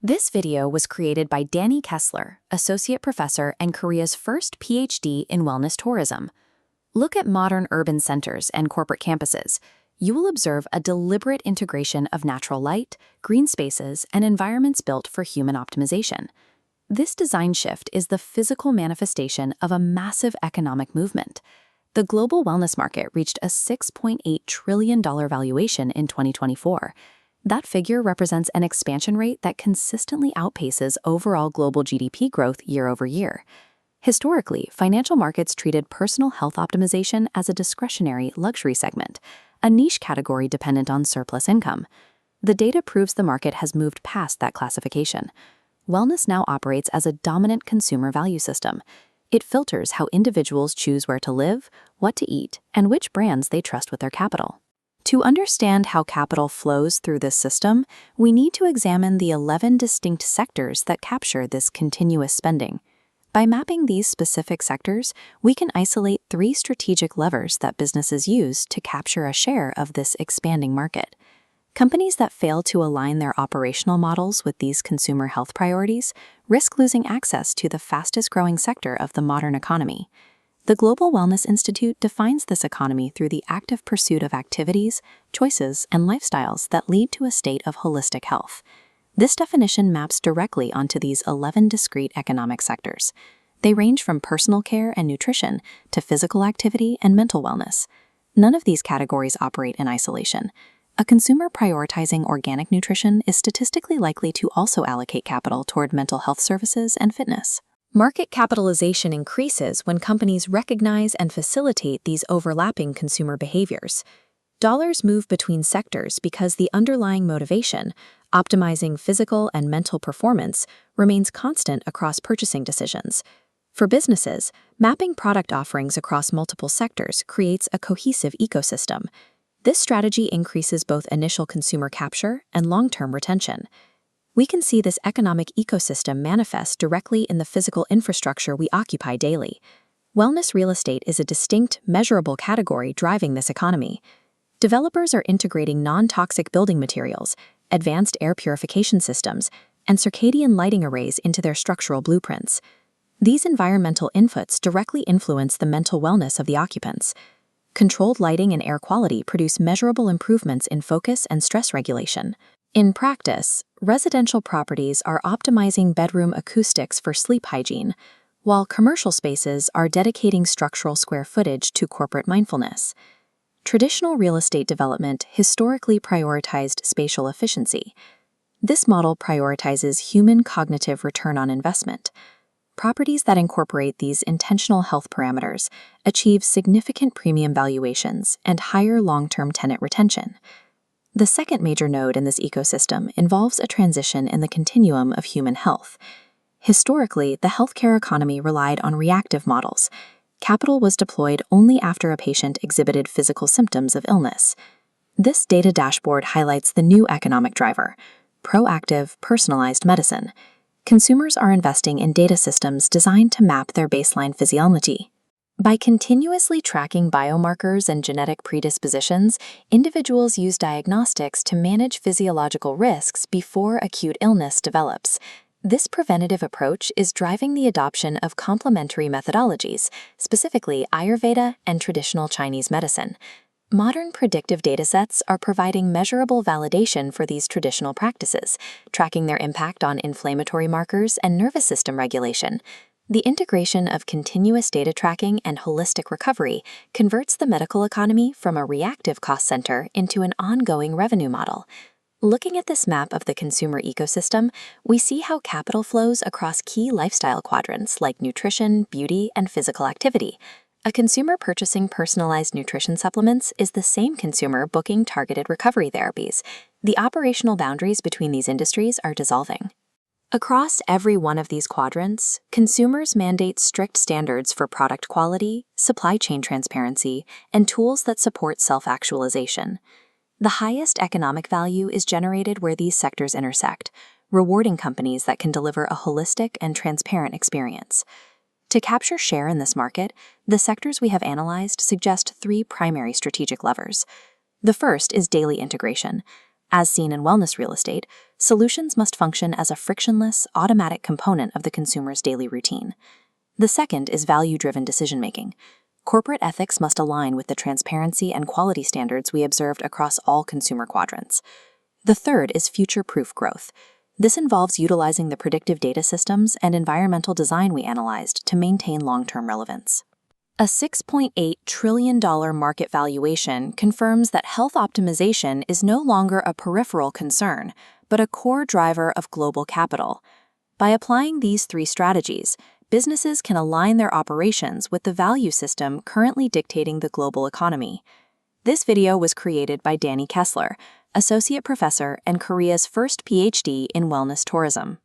This video was created by Danny Kessler, Associate Professor and Korea's first PhD in wellness tourism. Look at modern urban centers and corporate campuses. You will observe a deliberate integration of natural light, green spaces, and environments built for human optimization. This design shift is the physical manifestation of a massive economic movement. The global wellness market reached a $6.8 trillion valuation in 2024. That figure represents an expansion rate that consistently outpaces overall global GDP growth year over year. Historically, financial markets treated personal health optimization as a discretionary luxury segment, a niche category dependent on surplus income. The data proves the market has moved past that classification. Wellness now operates as a dominant consumer value system. It filters how individuals choose where to live, what to eat, and which brands they trust with their capital. To understand how capital flows through this system, we need to examine the 11 distinct sectors that capture this continuous spending. By mapping these specific sectors, we can isolate 3 strategic levers that businesses use to capture a share of this expanding market. Companies that fail to align their operational models with these consumer health priorities risk losing access to the fastest-growing sector of the modern economy. The Global Wellness Institute defines this economy through the active pursuit of activities, choices, and lifestyles that lead to a state of holistic health. This definition maps directly onto these 11 discrete economic sectors. They range from personal care and nutrition to physical activity and mental wellness. None of these categories operate in isolation. A consumer prioritizing organic nutrition is statistically likely to also allocate capital toward mental health services and fitness. Market capitalization increases when companies recognize and facilitate these overlapping consumer behaviors. Dollars move between sectors because the underlying motivation, optimizing physical and mental performance, remains constant across purchasing decisions. For businesses, mapping product offerings across multiple sectors creates a cohesive ecosystem. This strategy increases both initial consumer capture and long-term retention. We can see this economic ecosystem manifest directly in the physical infrastructure we occupy daily. Wellness real estate is a distinct, measurable category driving this economy. Developers are integrating non-toxic building materials, advanced air purification systems, and circadian lighting arrays into their structural blueprints. These environmental inputs directly influence the mental wellness of the occupants. Controlled lighting and air quality produce measurable improvements in focus and stress regulation. In practice, residential properties are optimizing bedroom acoustics for sleep hygiene, while commercial spaces are dedicating structural square footage to corporate mindfulness. Traditional real estate development historically prioritized spatial efficiency. This model prioritizes human cognitive return on investment. Properties that incorporate these intentional health parameters achieve significant premium valuations and higher long-term tenant retention. The second major node in this ecosystem involves a transition in the continuum of human health. Historically, the healthcare economy relied on reactive models. Capital was deployed only after a patient exhibited physical symptoms of illness. This data dashboard highlights the new economic driver: proactive, personalized medicine. Consumers are investing in data systems designed to map their baseline physiology. By continuously tracking biomarkers and genetic predispositions, individuals use diagnostics to manage physiological risks before acute illness develops. This preventative approach is driving the adoption of complementary methodologies, specifically Ayurveda and traditional Chinese medicine. Modern predictive datasets are providing measurable validation for these traditional practices, tracking their impact on inflammatory markers and nervous system regulation. The integration of continuous data tracking and holistic recovery converts the medical economy from a reactive cost center into an ongoing revenue model. Looking at this map of the consumer ecosystem, we see how capital flows across key lifestyle quadrants like nutrition, beauty, and physical activity. A consumer purchasing personalized nutrition supplements is the same consumer booking targeted recovery therapies. The operational boundaries between these industries are dissolving. Across every one of these quadrants, consumers mandate strict standards for product quality, supply chain transparency, and tools that support self-actualization. The highest economic value is generated where these sectors intersect, rewarding companies that can deliver a holistic and transparent experience. To capture share in this market, the sectors we have analyzed suggest 3 primary strategic levers. The first is daily integration. As seen in wellness real estate, Solutions must function as a frictionless, automatic component of the consumer's daily routine. The second is value-driven decision-making. Corporate ethics must align with the transparency and quality standards we observed across all consumer quadrants. The third is future-proof growth. This involves utilizing the predictive data systems and environmental design we analyzed to maintain long-term relevance. A $6.8 trillion market valuation confirms that health optimization is no longer a peripheral concern, but a core driver of global capital. By applying these three strategies, businesses can align their operations with the value system currently dictating the global economy. This video was created by Danny Kessler, Associate Professor and Korea's first PhD in Wellness Tourism.